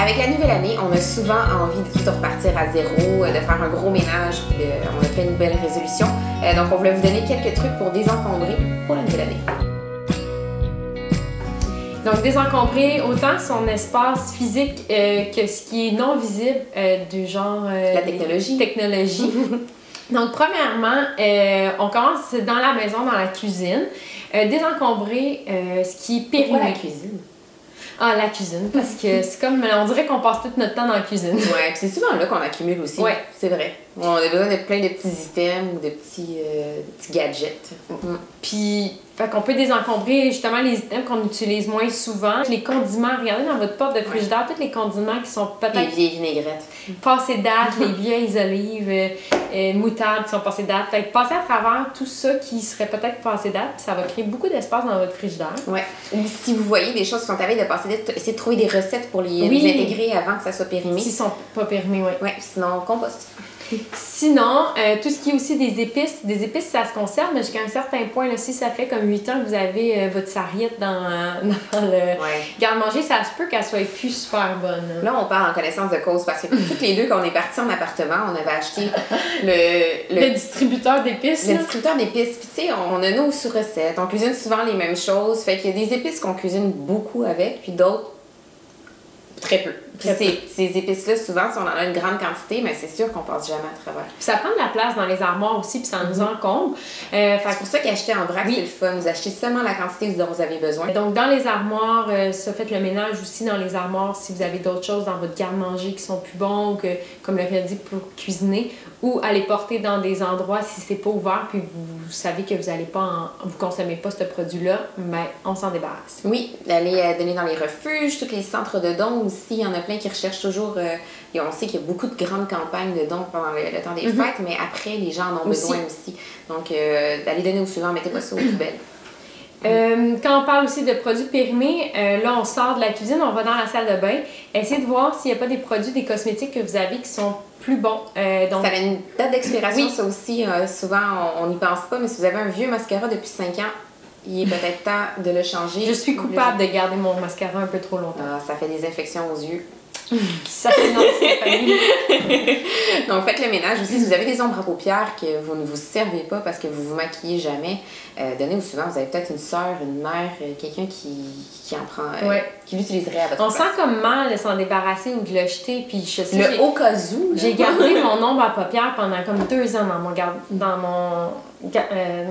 Avec la nouvelle année, on a souvent envie de tout repartir à zéro, de faire un gros ménage, puis on a plein de belles résolutions. Donc, on voulait vous donner quelques trucs pour désencombrer pour la nouvelle année. Donc, désencombrer autant son espace physique que ce qui est non visible, du genre... la technologie. Donc, premièrement, on commence dans la maison, dans la cuisine. Désencombrer ce qui est périmé. Pourquoi la cuisine? Ah, la cuisine, parce que c'est comme, on dirait qu'on passe tout notre temps dans la cuisine. Ouais, puis c'est souvent là qu'on accumule aussi. Ouais. C'est vrai. On a besoin de plein de petits items ou de petits gadgets. Puis, fait qu'on peut désencombrer justement les items qu'on utilise moins souvent. Les condiments, regardez dans votre porte de frigidaire, tous les condiments qui sont Les peut-être vieilles vinaigrettes. passées date, les vieilles olives, moutardes qui sont passées date. Fait que passez à travers tout ça qui serait peut-être passé date, puis ça va créer beaucoup d'espace dans votre frigidaire. Ouais. Ou si vous voyez des choses qui sont à veille de passer date, essayez de trouver des recettes pour les intégrer avant que ça soit périmé. S'ils sont pas périmés, oui. Ouais, sinon compost. Sinon, tout ce qui est aussi des épices, ça se conserve, mais jusqu'à un certain point, là, si ça fait comme 8 ans que vous avez votre sarriette dans le garde-manger, ça se peut qu'elle soit plus super bonne. Là, on parle en connaissance de cause parce que toutes les deux, quand on est partis en appartement, on avait acheté le distributeur d'épices. Le distributeur d'épices. Puis tu sais, on a nos sous-recettes, on cuisine souvent les mêmes choses. Fait qu'il y a des épices qu'on cuisine beaucoup avec, puis d'autres très peu. Puis ces épices-là, souvent, si on en a une grande quantité, mais c'est sûr qu'on passe jamais à travers. Puis ça prend de la place dans les armoires aussi, puis ça nous encombre. C'est pour ça qu'acheter en vrac, c'est le fun. Vous achetez seulement la quantité dont vous avez besoin. Donc, dans les armoires, ça faites le ménage aussi dans les armoires si vous avez d'autres choses dans votre garde-manger qui sont plus bons, que, comme le dit, pour cuisiner, ou à les porter dans des endroits si c'est pas ouvert, puis vous savez que vous allez pas vous consommez pas ce produit-là, mais on s'en débarrasse. Oui, aller donner dans les refuges, tous les centres de dons aussi, il y en a plein qui recherchent toujours, et on sait qu'il y a beaucoup de grandes campagnes de dons pendant le temps des fêtes, mais après, les gens en ont besoin aussi. Donc, d'aller donner au suivant, mettez pas ça aux poubelles. Quand on parle aussi de produits périmés, là on sort de la cuisine, on va dans la salle de bain. Essayez de voir s'il n'y a pas des produits, des cosmétiques que vous avez qui sont plus bons. Donc... Ça a une date d'expiration, ça aussi. Souvent, on n'y pense pas, mais si vous avez un vieux mascara depuis 5 ans, il est peut-être temps de le changer. Je suis coupable de garder mon mascara un peu trop longtemps. Ça fait des infections aux yeux. Ça fait non, Stéphanie. Donc, faites le ménage aussi. Si vous avez des ombres à paupières que vous ne vous servez pas parce que vous vous maquillez jamais, donnez au suivant. Vous avez peut-être une soeur, une mère, quelqu'un qui en prend, qui l'utiliserait à votre place. On sent comme mal de s'en débarrasser ou de le jeter. Puis je sais, le au cas où. J'ai gardé mon ombre à paupières pendant comme 2 ans dans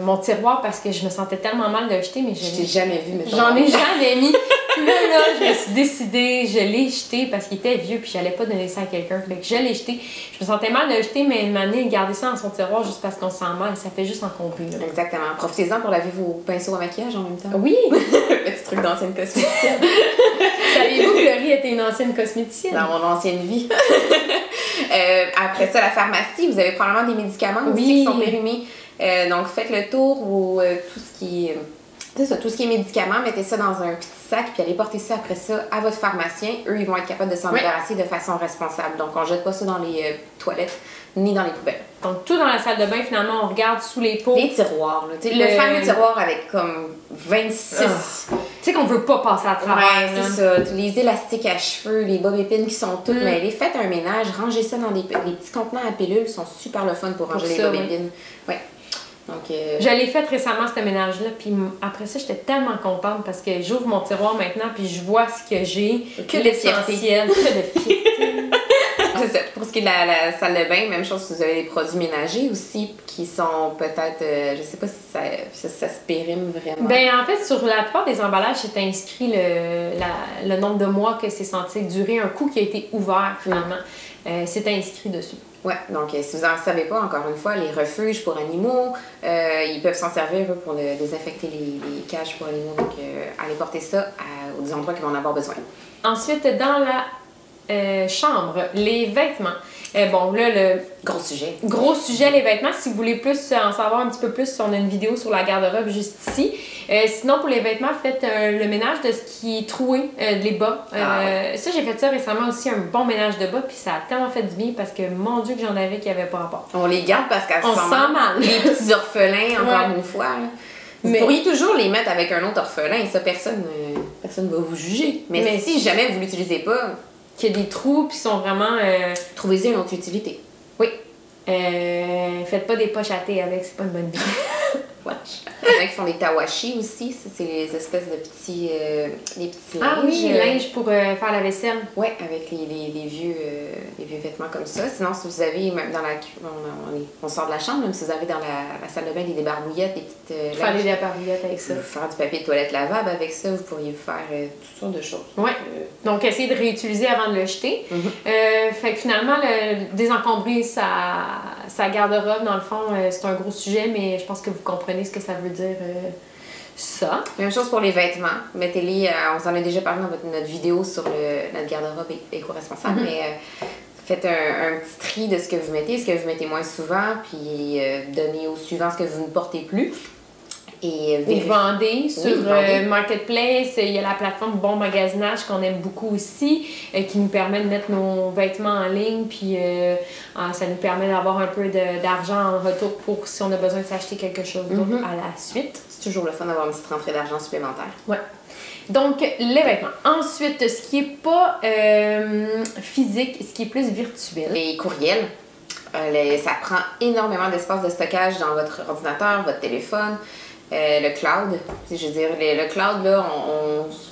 mon tiroir parce que je me sentais tellement mal de le jeter, mais je t'ai jamais vu. J'en ai jamais mis. Puis là, je me suis décidée, je l'ai jeté parce qu'il était vieux puis j'allais pas donner ça à quelqu'un. Fait que je l'ai jeté. Je me sentais mal de le jeter, mais une année, garder ça dans son tiroir juste parce qu'on se sent mal, ça fait juste encombrer. Là. Exactement. Profitez-en pour laver vos pinceaux à maquillage en même temps. Oui! Petit truc d'ancienne cosméticienne. Saviez-vous que Laurie était une ancienne cosméticienne? Dans mon ancienne vie. Après ça, la pharmacie, vous avez probablement des médicaments aussi qui sont périmés. Donc, faites le tour ou tout ce qui est... C'est ça, tout ce qui est médicaments, mettez ça dans un petit sac puis allez porter ça après ça à votre pharmacien. Eux, ils vont être capables de s'en débarrasser de façon responsable. Donc, on jette pas ça dans les toilettes ni dans les poubelles. Donc, tout dans la salle de bain, finalement, on regarde sous les pots. Les tiroirs, là. Le fameux tiroir avec comme 26... Tu sais qu'on veut pas passer à travers. Ouais, c'est ça. Les élastiques à cheveux, les bobépines qui sont toutes mêlées. Faites un ménage, rangez ça dans les petits contenants à pilules. Sont super le fun pour ranger les bobépines. Ouais. Donc, je l'ai fait récemment, ce ménage-là, puis après ça, j'étais tellement contente parce que j'ouvre mon tiroir maintenant, puis je vois ce que j'ai. Que de fierté. Que de fierté. C'est ça. Pour ce qui est de la salle de bain, même chose si vous avez des produits ménagers aussi qui sont peut-être, je sais pas si ça se périme vraiment. Ben en fait, sur la plupart des emballages, c'est inscrit le nombre de mois que c'est censé durer, un coup qui a été ouvert finalement. C'est inscrit dessus. Ouais, donc si vous n'en savez pas, encore une fois, les refuges pour animaux, ils peuvent s'en servir eux, pour désinfecter les cages pour animaux. Donc, allez porter ça aux endroits qui vont en avoir besoin. Ensuite, dans la chambre, les vêtements. Bon, là, le gros sujet. Gros sujet, les vêtements. Si vous voulez plus en savoir un petit peu plus, on a une vidéo sur la garde-robe juste ici. Sinon, pour les vêtements, faites le ménage de ce qui est troué, les bas. Ça, j'ai fait ça récemment aussi, un bon ménage de bas, puis ça a tellement fait du bien parce que, mon Dieu, que j'en avais qui n'avaient pas rapport. On les garde parce qu'elles se sent mal. Les petits orphelins, encore une fois. Là. Vous pourriez toujours les mettre avec un autre orphelin, ça, personne va vous juger. Mais si jamais vous l'utilisez pas, qu'il y a des trous, puis sont vraiment... Trouvez-y une autre utilité. Oui. Faites pas des poches à thé avec, c'est pas une bonne idée. Il y en a qui font des tawashi aussi, ça c'est les espèces de petits, des petits linges. Ah oui, linge pour faire la vaisselle. Oui, avec les vieux vêtements comme ça. Sinon, si vous avez, même dans la... On sort de la chambre, même si vous avez dans la salle de bain des débarbouillettes, des petites... faire des débarbouillettes avec ça. Faire du papier de toilette lavable avec ça, vous pourriez faire toutes sortes de choses. Oui. Donc, essayez de réutiliser avant de le jeter. Fait que finalement, désencombrer sa garde-robe, dans le fond, c'est un gros sujet, mais je pense que vous comprenez ce que ça veut dire ça. Même chose pour les vêtements. Mettez-les, on s'en a déjà parlé dans notre vidéo sur notre garde-robe éco-responsable, mais faites un petit tri de ce que vous mettez moins souvent, puis donnez au suivant ce que vous ne portez plus. Et vous vendez sur Marketplace. Il y a la plateforme Bon Magasinage qu'on aime beaucoup aussi, qui nous permet de mettre nos vêtements en ligne, puis ça nous permet d'avoir un peu d'argent en retour pour si on a besoin de s'acheter quelque chose d'autre à la suite. C'est toujours le fun d'avoir une petite rentrée d'argent supplémentaire. Ouais. Donc, les vêtements. Ensuite, ce qui n'est pas physique, ce qui est plus virtuel. Les courriels. Ça prend énormément d'espace de stockage dans votre ordinateur, votre téléphone. Le cloud, je veux dire, le cloud, là,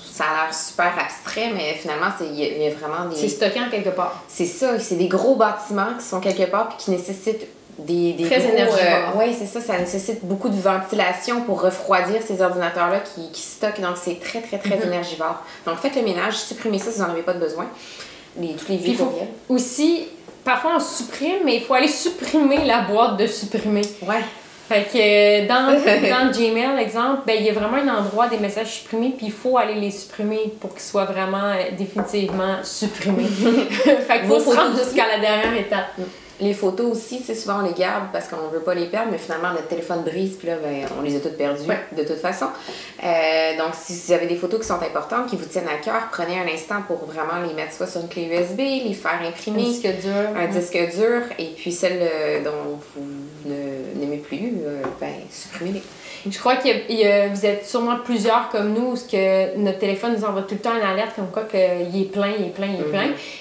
ça a l'air super abstrait, mais finalement, il y a vraiment des... C'est stocké en quelque part. C'est ça, c'est des gros bâtiments qui sont quelque part puis qui nécessitent des très énergivores. Oui, c'est ça, ça nécessite beaucoup de ventilation pour refroidir ces ordinateurs-là qui stockent, donc c'est très, très, très énergivore. Donc faites le ménage, supprimez ça si vous n'en avez pas de besoin. Tous les vieux courriels. Aussi, parfois on supprime, mais il faut aller supprimer la boîte de supprimer. Ouais. Fait que dans Gmail, exemple, ben, il y a vraiment un endroit des messages supprimés, puis il faut aller les supprimer pour qu'ils soient vraiment définitivement supprimés. Fait qu'il faut se rendre jusqu'à la dernière étape. Les photos aussi, souvent on les garde parce qu'on veut pas les perdre, mais finalement notre téléphone brise, puis là, ben, on les a toutes perdues de toute façon. Donc, si vous avez des photos qui sont importantes, qui vous tiennent à cœur, prenez un instant pour vraiment les mettre soit sur une clé USB, les faire imprimer. Un disque dur, et puis celles dont vous n'aimez plus, ben, supprimez-les. Je crois que vous êtes sûrement plusieurs comme nous, où que notre téléphone nous envoie tout le temps une alerte comme quoi qu'il est plein.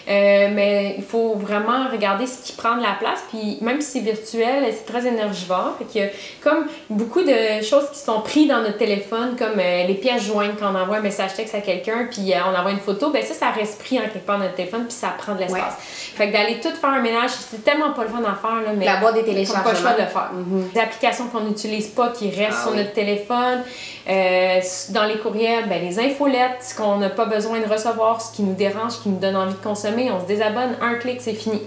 Mais il faut vraiment regarder ce qui prend de la place. Puis même si c'est virtuel, c'est très énergivore. Fait qu'il y a comme beaucoup de choses qui sont prises dans notre téléphone, comme les pièces jointes quand on envoie un message texte à quelqu'un, puis on envoie une photo, ben ça reste pris en quelque part dans notre téléphone, puis ça prend de l'espace. Ouais. Fait que d'aller tout faire un ménage, c'est tellement pas le fun à faire. Là, mais la boîte des téléchargements. On n'a pas le choix de le faire. Des applications qu'on n'utilise pas, qui restent sur notre téléphone. Dans les courriels, ben, les infolettes, ce qu'on n'a pas besoin de recevoir, ce qui nous dérange, ce qui nous donne envie de consommer, on se désabonne, un clic, c'est fini.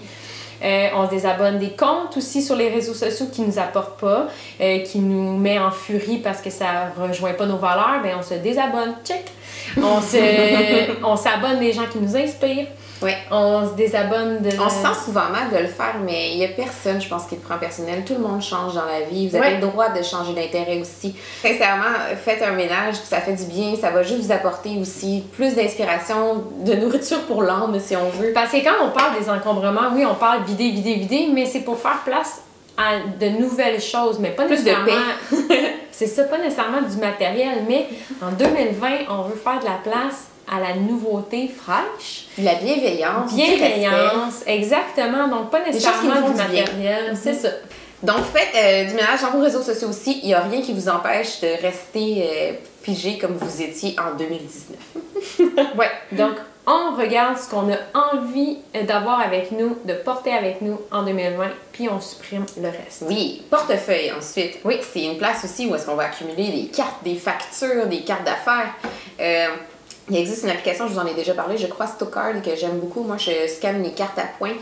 On se désabonne des comptes aussi sur les réseaux sociaux qui nous apportent pas, qui nous met en furie parce que ça rejoint pas nos valeurs, ben on se désabonne, check. On s'abonne des gens qui nous inspirent. Oui. On se désabonne de... On se sent souvent mal de le faire, mais il n'y a personne, je pense, qui le prend personnel. Tout le monde change dans la vie. Vous avez le droit de changer d'intérêt aussi. Sincèrement, faites un ménage, puis ça fait du bien. Ça va juste vous apporter aussi plus d'inspiration, de nourriture pour l'âme, si on veut. Parce que quand on parle des encombrements, oui, on parle vider, mais c'est pour faire place à de nouvelles choses, mais pas plus nécessairement... de paix. C'est ça, pas nécessairement du matériel, mais en 2020, on veut faire de la place à la nouveauté fraîche. La bienveillance. Bienveillance, exactement. Donc, pas nécessairement du matériel. C'est ça. Donc, faites du ménage dans vos réseaux sociaux aussi. Il n'y a rien qui vous empêche de rester figé comme vous étiez en 2019. Ouais. Donc, on regarde ce qu'on a envie d'avoir avec nous, de porter avec nous en 2020, puis on supprime le reste. Oui, portefeuille ensuite. Oui, c'est une place aussi où est-ce qu'on va accumuler des cartes, des factures, des cartes d'affaires. Il existe une application, je vous en ai déjà parlé, je crois, Stockcard, que j'aime beaucoup. Moi, je scanne mes cartes à points.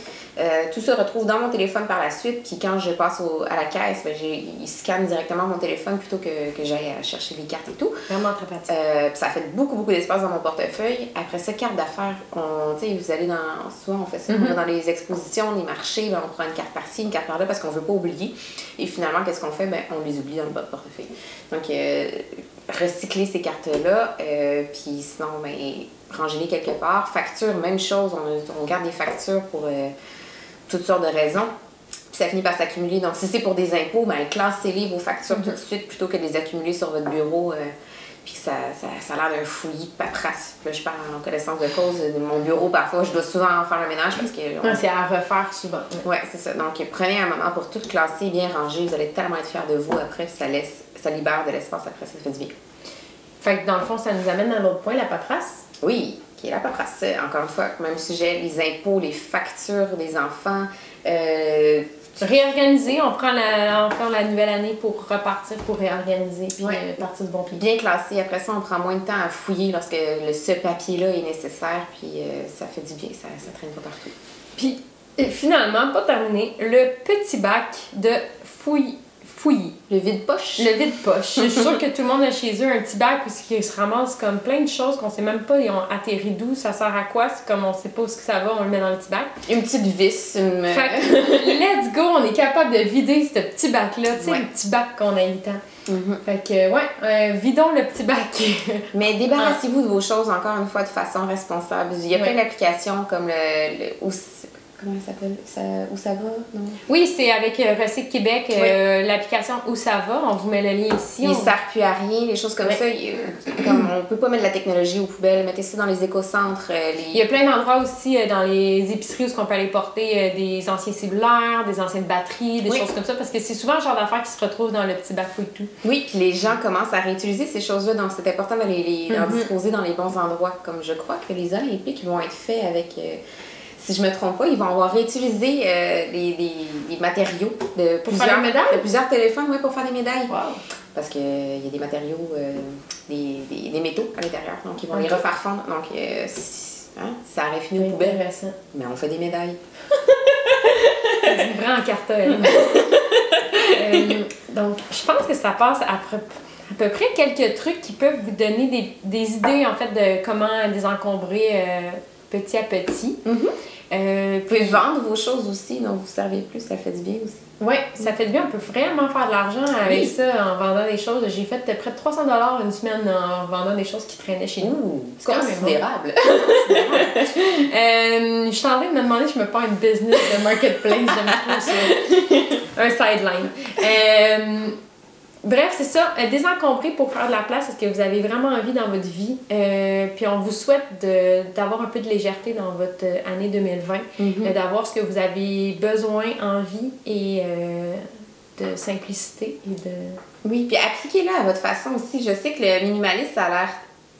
Tout se retrouve dans mon téléphone par la suite. Puis quand je passe à la caisse, ben, il scanne directement mon téléphone plutôt que j'aille chercher les cartes et tout. Vraiment très pratique. Puis ça fait beaucoup d'espace dans mon portefeuille. Après ça, carte d'affaires, vous allez dans... Souvent, on fait ça. On va dans les expositions, les marchés, ben, on prend une carte par-ci, une carte par-là parce qu'on veut pas oublier. Et finalement, qu'est-ce qu'on fait? Ben, on les oublie dans le portefeuille. Donc, recycler ces cartes-là, puis sinon, ben, rangez-les quelque part. Factures, même chose, on garde des factures pour toutes sortes de raisons. Puis ça finit par s'accumuler. Donc, si c'est pour des impôts, ben, classez-les vos factures tout de suite plutôt que de les accumuler sur votre bureau. puis ça a l'air d'un fouillis de paperasse. Là, je parle en connaissance de cause de mon bureau. Parfois, je dois souvent faire le ménage parce que... c'est à refaire souvent. Ouais, c'est ça. Donc, prenez un moment pour tout classer, bien ranger. Vous allez tellement être fiers de vous après, ça libère de l'espace après, ça fait du bien. Fait que dans le fond, ça nous amène à l'autre point, la paperasse. Oui, qui est la paperasse. Encore une fois, même sujet, les impôts, les factures des enfants. Réorganiser, on prend la nouvelle année pour repartir, pour réorganiser, puis partir de bon pied. Bien classé. Après ça, on prend moins de temps à fouiller lorsque ce papier-là est nécessaire, puis ça fait du bien, ça traîne pas partout. Puis, finalement, pas terminé, le petit bac de fouillis. Le vide-poche. Le vide-poche. Je suis sûre que tout le monde a chez eux un petit bac où ils se ramassent comme plein de choses qu'on sait même pas, ils ont atterri d'où, ça sert à quoi, c'est comme on sait pas où ça va, on le met dans le petit bac. Une petite vis. Fait que, let's go, on est capable de vider ce petit bac-là, tu sais, le petit bac qu'on a eu tant. Fait que, vidons le petit bac. Mais débarrassez-vous de vos choses, encore une fois, de façon responsable. Il y a plein d'applications comme comment ça s'appelle? Où ça va? Non? Oui, c'est avec Recycle Québec, l'application Où ça va. On vous met le lien ici. Il ne sert plus à rien, les choses comme ça. Comme on ne peut pas mettre de la technologie aux poubelles. Mettez ça dans les écocentres. Il y a plein d'endroits aussi dans les épiceries où on peut aller porter des anciens cellulaires, des anciennes batteries, des choses comme ça. Parce que c'est souvent le genre d'affaires qui se retrouvent dans le petit bac fouille-tout. Oui, puis les gens commencent à réutiliser ces choses-là. Donc, c'est important d'en disposer dans les bons endroits. Comme je crois que les Olympiques vont être faits avec... si je me trompe pas, ils vont avoir réutilisé des matériaux de plusieurs téléphones pour faire des médailles. Wow. Parce qu'il y a des matériaux, des métaux à l'intérieur, donc ils vont les refaire fondre. Donc, ça aurait fini aux poubelles. Mais on fait des médailles. C'est du vrai en carton. Donc, je pense que ça passe à peu près quelques trucs qui peuvent vous donner des idées, en fait, de comment désencombrer petit à petit. Vous pouvez vendre vos choses aussi, donc vous servez plus, ça fait du bien aussi. Oui, ça fait du bien. On peut vraiment faire de l'argent avec ça en vendant des choses. J'ai fait près de 300 $ une semaine en vendant des choses qui traînaient chez nous. C'est considérable. Je suis en train de me demander si je me prends une business de marketplace. J'aime trop ça. Un sideline. Bref, c'est ça. Désencombrer pour faire de la place, est-ce que vous avez vraiment envie dans votre vie? Puis on vous souhaite d'avoir un peu de légèreté dans votre année 2020, d'avoir ce que vous avez besoin, envie et de simplicité et de... Oui, puis appliquez-le à votre façon aussi. Je sais que le minimalisme, ça a l'air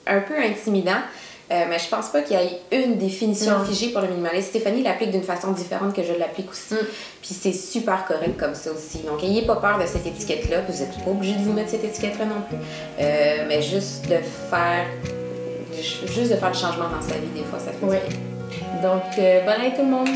un peu intimidant, mais je pense pas qu'il y ait une définition figée pour le minimalisme. Stéphanie l'applique d'une façon différente que je l'applique aussi. Puis c'est super correct comme ça aussi. Donc, ayez pas peur de cette étiquette-là. Vous n'êtes pas obligé de vous mettre cette étiquette-là non plus. Mais juste de faire le changement dans sa vie, des fois, ça fait du bien. Donc, bonne année tout le monde!